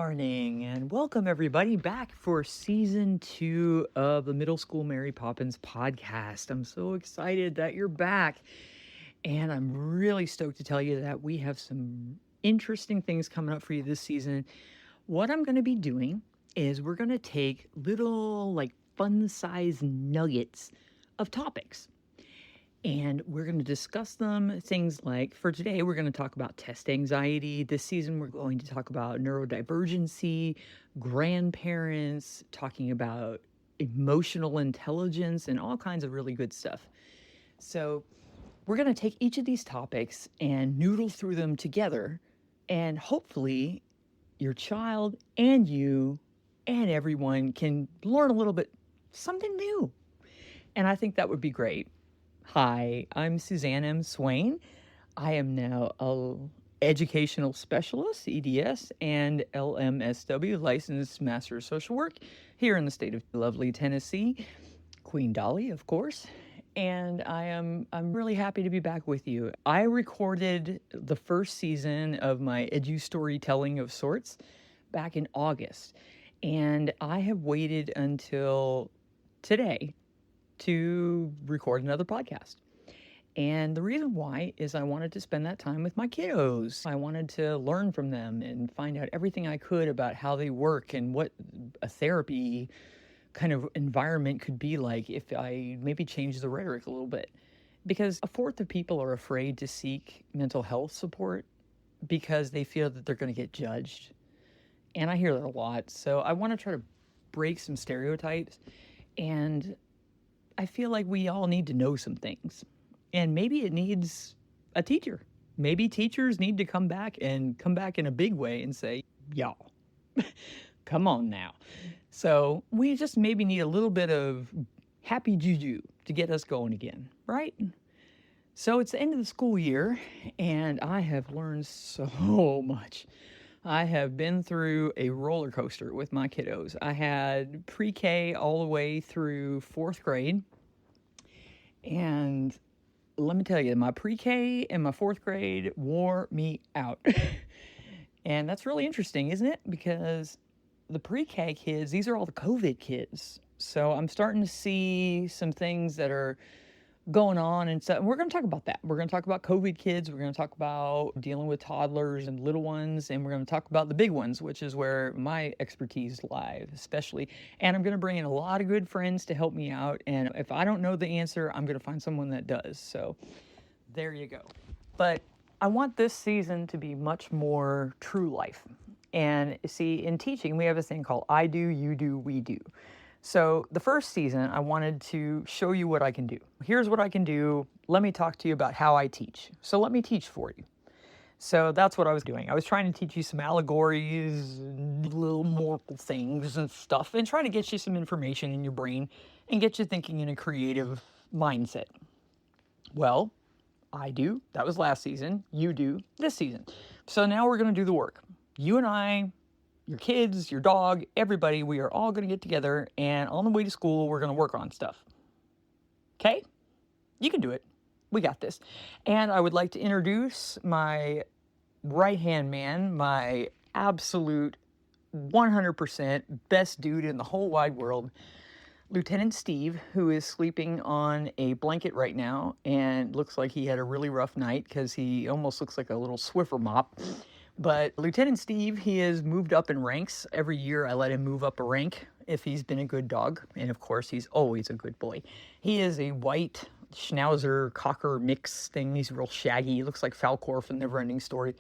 morning, and welcome everybody back for season 2 of the Middle School Mary Poppins podcast. I'm so excited that you're back, and I'm really stoked to tell you that we have some interesting things coming up for you this season. What I'm going to be doing is we're going to take little, fun-sized nuggets of topics. And we're going to discuss them. Things like, for today, we're going to talk about test anxiety. This season, we're going to talk about neurodivergency, grandparents, talking about emotional intelligence, and all kinds of really good stuff. So we're going to take each of these topics and noodle through them together. And hopefully, your child and you and everyone can learn a little bit, something new. And I think that would be great. Hi, I'm Suzanne M. Swain. I am now an educational specialist, EDS, and LMSW, licensed master of social work here in the state of lovely Tennessee. Queen Dolly, of course. And I'm really happy to be back with you. I recorded the first season of my edu storytelling of sorts back in August. And I have waited until today to record another podcast. And the reason why is I wanted to spend that time with my kiddos. I wanted to learn from them and find out everything I could about how they work and what a therapy kind of environment could be like if I maybe change the rhetoric a little bit. Because a fourth of people are afraid to seek mental health support because they feel that they're going to get judged. And I hear that a lot. So I want to try to break some stereotypes, and I feel like we all need to know some things, and maybe it needs a teacher. Maybe teachers need to come back in a big way and say, y'all, come on now. So we just maybe need a little bit of happy juju to get us going again, right? So it's the end of the school year, and I have learned so much. I have been through a roller coaster with my kiddos. I had pre-K all the way through 4th grade. And let me tell you, my pre-K and my 4th grade wore me out. And that's really interesting, isn't it? Because the pre-K kids, these are all the COVID kids. So I'm starting to see some things that are going on, and so we're going to talk about that. We're going to talk about COVID kids. We're going to talk about dealing with toddlers and little ones, and we're going to talk about the big ones, which is where my expertise lies, especially. And I'm going to bring in a lot of good friends to help me out, and if I don't know the answer, I'm going to find someone that does. So there you go. But I want this season to be much more true life. And see, in teaching, we have a thing called I do, you do, we do. So the first season, I wanted to show you what I can do. Here's what I can do. Let me talk to you about how I teach. So let me teach for you. So that's what I was doing. I was trying to teach you some allegories, little moral things and stuff, and trying to get you some information in your brain and get you thinking in a creative mindset. Well, I do. That was last season. You do this season. So now we're going to do the work. You and I, your kids, your dog, everybody, we are all going to get together, and on the way to school, we're going to work on stuff. Okay? You can do it. We got this. And I would like to introduce my right-hand man, my absolute 100% best dude in the whole wide world, Lieutenant Steve, who is sleeping on a blanket right now and looks like he had a really rough night because he almost looks like a little Swiffer mop. But Lieutenant Steve, he has moved up in ranks. Every year I let him move up a rank if he's been a good dog. And of course, he's always a good boy. He is a white Schnauzer Cocker mix thing. He's real shaggy. He looks like Falcor from Neverending Story.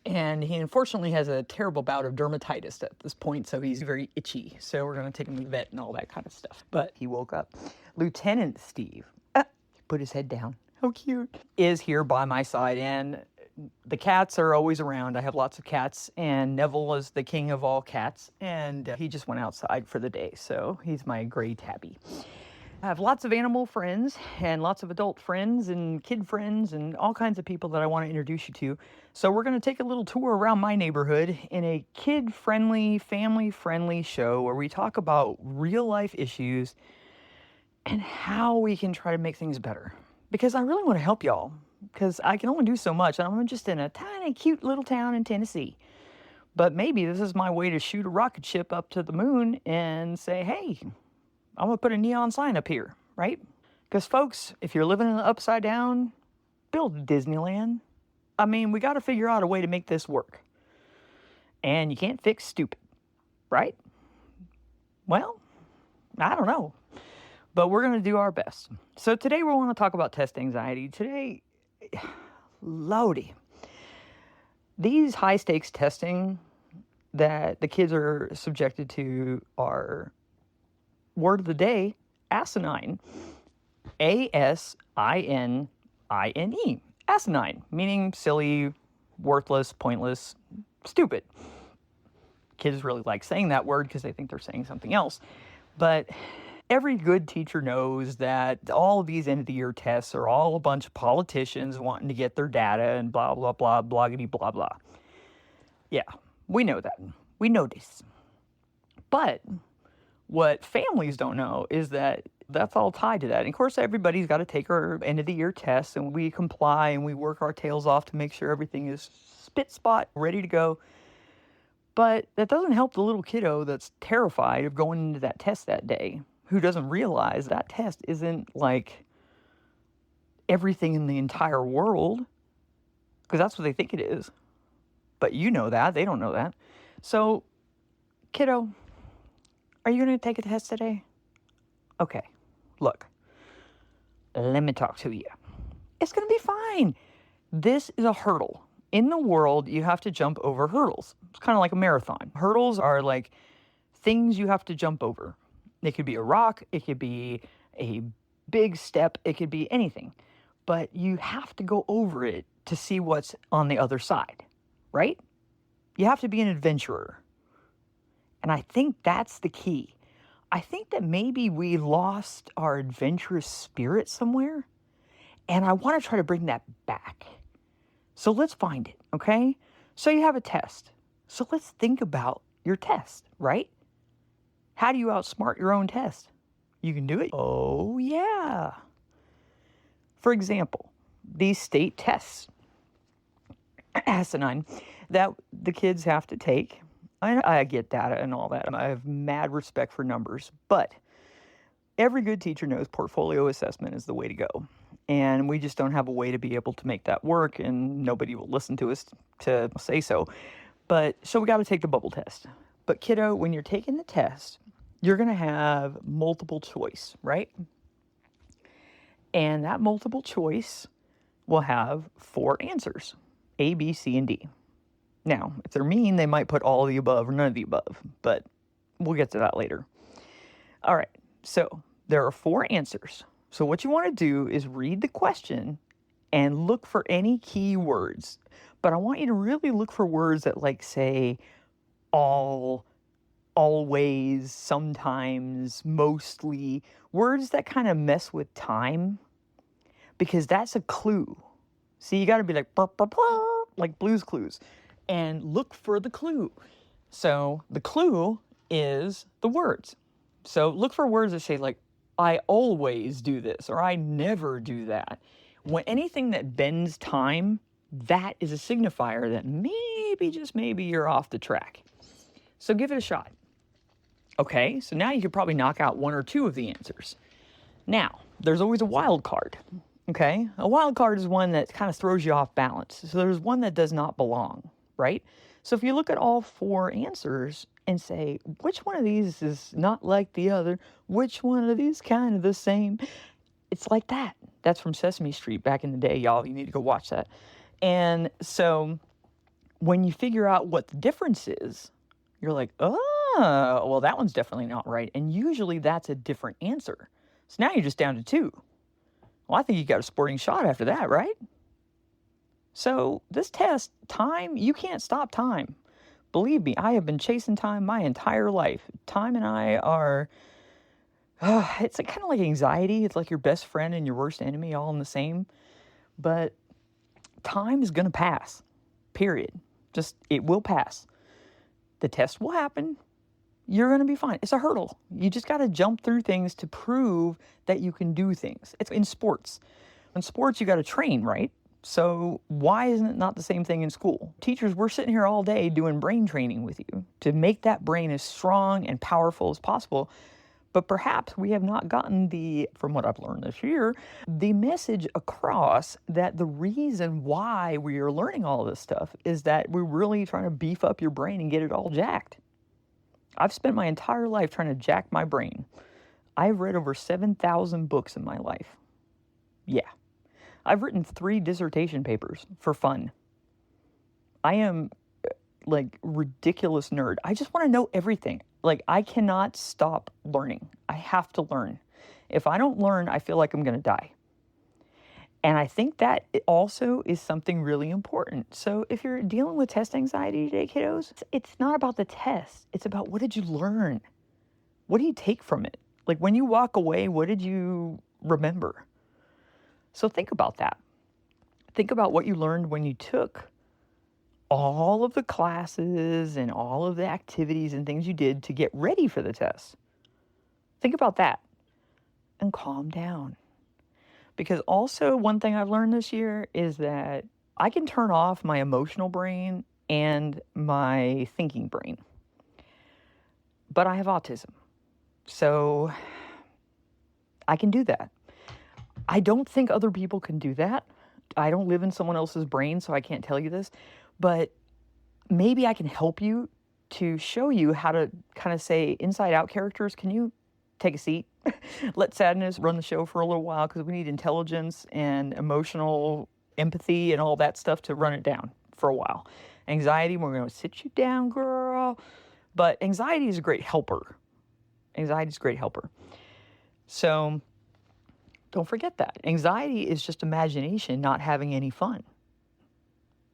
And he unfortunately has a terrible bout of dermatitis at this point, so he's very itchy. So we're going to take him to the vet and all that kind of stuff. But he woke up. Lieutenant Steve, put his head down. How cute. Is here by my side, and the cats are always around. I have lots of cats, and Neville is the king of all cats, and he just went outside for the day, so he's my gray tabby. I have lots of animal friends and lots of adult friends and kid friends and all kinds of people that I want to introduce you to. So we're going to take a little tour around my neighborhood in a kid-friendly, family-friendly show where we talk about real-life issues and how we can try to make things better. Because I really want to help y'all, because I can only do so much. I'm just in a tiny, cute little town in Tennessee. But maybe this is my way to shoot a rocket ship up to the moon and say, hey, I'm going to put a neon sign up here, right? Because, folks, if you're living in the upside down, build Disneyland. I mean, we got to figure out a way to make this work. And you can't fix stupid, right? Well, I don't know. But we're going to do our best. So today we want to talk about test anxiety. Today, Lodi. These high-stakes testing that the kids are subjected to are, word of the day, asinine. ASININE. Asinine, meaning silly, worthless, pointless, stupid. Kids really like saying that word because they think they're saying something else. But every good teacher knows that all of these end-of-the-year tests are all a bunch of politicians wanting to get their data and blah, blah, blah, bloggity, blah, blah. Yeah, we know that. We know this. But what families don't know is that that's all tied to that. And of course, everybody's got to take our end-of-the-year tests, and we comply, and we work our tails off to make sure everything is spit spot, ready to go. But that doesn't help the little kiddo that's terrified of going into that test that day, who doesn't realize that test isn't like everything in the entire world, because that's what they think it is. But you know that. They don't know that. So, kiddo, are you going to take a test today? Okay, look, let me talk to you. It's going to be fine. This is a hurdle. In the world, you have to jump over hurdles. It's kind of like a marathon. Hurdles are like things you have to jump over. It could be a rock, it could be a big step, it could be anything. But you have to go over it to see what's on the other side, right? You have to be an adventurer. And I think that's the key. I think that maybe we lost our adventurous spirit somewhere, and I want to try to bring that back. So let's find it, okay? So you have a test. So let's think about your test, right? How do you outsmart your own test? You can do it. Oh, yeah. For example, these state tests, asinine, that the kids have to take. I get data and all that. I have mad respect for numbers, but every good teacher knows portfolio assessment is the way to go. And we just don't have a way to be able to make that work, and nobody will listen to us to say so. But so we got to take the bubble test. But kiddo, when you're taking the test, you're going to have multiple choice, right? And that multiple choice will have 4 answers, A, B, C, and D. Now, if they're mean, they might put all of the above or none of the above, but we'll get to that later. All right, so there are 4 answers. So what you want to do is read the question and look for any key words. But I want you to really look for words that like say all, always, sometimes, mostly, words that kind of mess with time, because that's a clue. See, you got to be like, blah, blah, blah, like Blue's Clues, and look for the clue. So the clue is the words. So look for words that say like, I always do this, or I never do that. When anything that bends time, that is a signifier that maybe, just maybe, you're off the track. So give it a shot. Okay, so now you could probably knock out 1 or 2 of the answers. Now, there's always a wild card. Okay, a wild card is one that kind of throws you off balance. So there's one that does not belong, right? So if you look at all 4 answers and say, which one of these is not like the other? Which one of these kind of the same? It's like that. That's from Sesame Street back in the day, y'all. You need to go watch that. And so when you figure out what the difference is, you're like, oh, well, that one's definitely not right. And usually that's a different answer. So now you're just down to 2. Well, I think you got a sporting shot after that, right? So this test, time, you can't stop time. Believe me, I have been chasing time my entire life. Time and I are, it's like, kind of like anxiety. It's like your best friend and your worst enemy all in the same. But time is going to pass, period. Just, it will pass. The test will happen. You're going to be fine. It's a hurdle. You just got to jump through things to prove that you can do things. It's in sports. In sports, you got to train, right? So why isn't it not the same thing in school? Teachers, we're sitting here all day doing brain training with you to make that brain as strong and powerful as possible. But perhaps we have not gotten from what I've learned this year, the message across that the reason why we are learning all this stuff is that we're really trying to beef up your brain and get it all jacked. I've spent my entire life trying to jack my brain. I've read over 7,000 books in my life. Yeah. I've written 3 dissertation papers for fun. I am like ridiculous nerd. I just want to know everything. Like, I cannot stop learning. I have to learn. If I don't learn, I feel like I'm going to die. And I think that it also is something really important. So if you're dealing with test anxiety today, kiddos, it's not about the test. It's about, what did you learn? What do you take from it? Like, when you walk away, what did you remember? So think about that. Think about what you learned when you took all of the classes and all of the activities and things you did to get ready for the test. Think about that and calm down. Because also, one thing I've learned this year is that I can turn off my emotional brain and my thinking brain. But I have autism. So I can do that. I don't think other people can do that. I don't live in someone else's brain, so I can't tell you this. But maybe I can help you to show you how to kind of say, inside out characters, can you take a seat? Let sadness run the show for a little while, because we need intelligence and emotional empathy and all that stuff to run it down for a while. Anxiety, we're going to sit you down, girl. But anxiety is a great helper. Anxiety is a great helper. So don't forget that. Anxiety is just imagination not having any fun.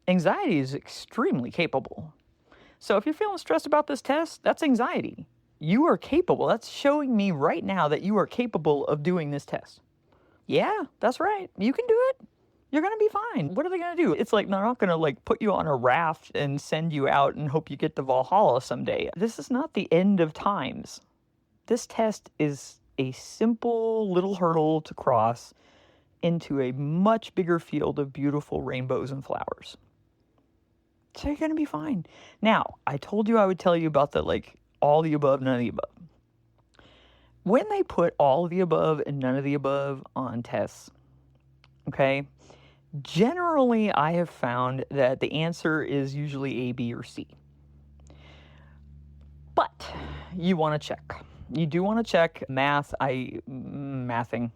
Anxiety is extremely capable. So if you're feeling stressed about this test, that's anxiety. You are capable. That's showing me right now that you are capable of doing this test. Yeah, that's right. You can do it. You're going to be fine. What are they going to do? It's like, they're not going to like put you on a raft and send you out and hope you get to Valhalla someday. This is not the end of times. This test is a simple little hurdle to cross into a much bigger field of beautiful rainbows and flowers. So you're going to be fine. Now, I told you I would tell you about all the above, none of the above. When they put all of the above and none of the above on tests, okay, generally I have found that the answer is usually A, B, or C. But you want to check. You do want to check mathing.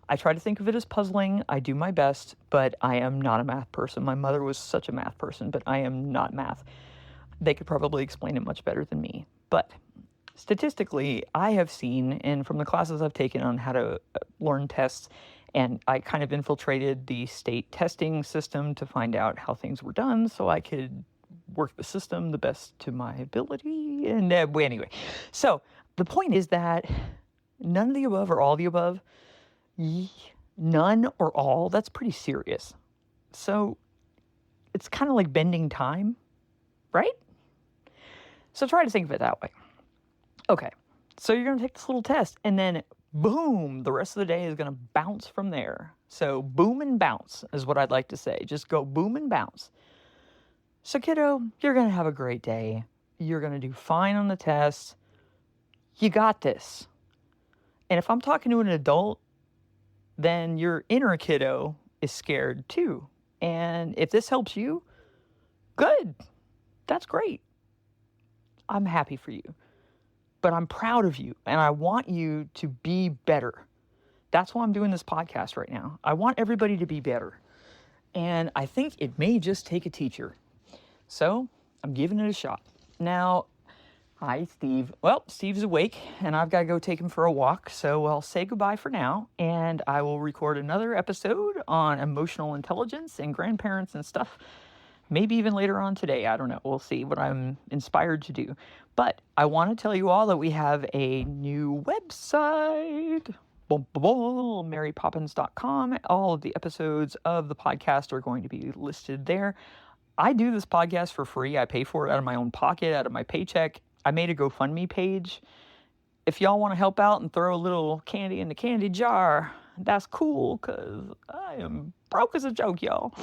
I try to think of it as puzzling. I do my best, but I am not a math person. My mother was such a math person, but I am not math. They could probably explain it much better than me. But statistically, I have seen, and from the classes I've taken on how to learn tests, and I kind of infiltrated the state testing system to find out how things were done so I could work the system the best to my ability. And anyway, so the point is that none of the above or all the above, none or all, that's pretty serious. So it's kind of like bending time, right? So try to think of it that way. Okay, so you're going to take this little test, and then boom, the rest of the day is going to bounce from there. So boom and bounce is what I'd like to say. Just go boom and bounce. So kiddo, you're going to have a great day. You're going to do fine on the test. You got this. And if I'm talking to an adult, then your inner kiddo is scared too. And if this helps you, good. That's great. I'm happy for you. But I'm proud of you, and I want you to be better. That's why I'm doing this podcast right now. I want everybody to be better. And I think it may just take a teacher. So I'm giving it a shot. Now, hi, Steve. Well, Steve's awake, and I've got to go take him for a walk. So I'll say goodbye for now, and I will record another episode on emotional intelligence and grandparents and stuff. Maybe even later on today. I don't know. We'll see what I'm inspired to do. But I want to tell you all that we have a new website. MaryPoppins.com. All of the episodes of the podcast are going to be listed there. I do this podcast for free. I pay for it out of my own pocket, out of my paycheck. I made a GoFundMe page. If y'all want to help out and throw a little candy in the candy jar, that's cool because I am broke as a joke, y'all.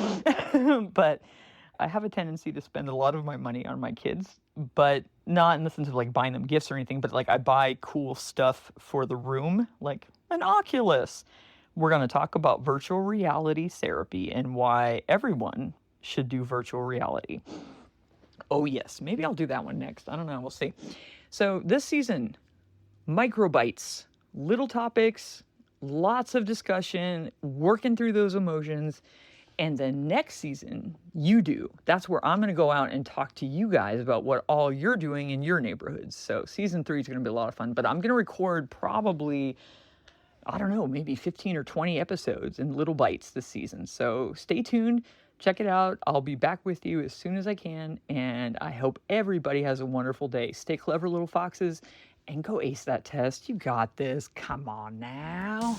But I have a tendency to spend a lot of my money on my kids, but not in the sense of like buying them gifts or anything, but like I buy cool stuff for the room, like an Oculus. We're going to talk about virtual reality therapy and why everyone should do virtual reality. Oh, yes, maybe I'll do that one next. I don't know. We'll see. So, this season, microbites, little topics, lots of discussion, working through those emotions. And the next season, you do. That's where I'm going to go out and talk to you guys about what all you're doing in your neighborhoods. So, season 3 is going to be a lot of fun, but I'm going to record probably, I don't know, maybe 15 or 20 episodes in little bites this season. So, stay tuned. Check it out. I'll be back with you as soon as I can, and I hope everybody has a wonderful day. Stay clever, little foxes, and go ace that test. You got this. Come on now.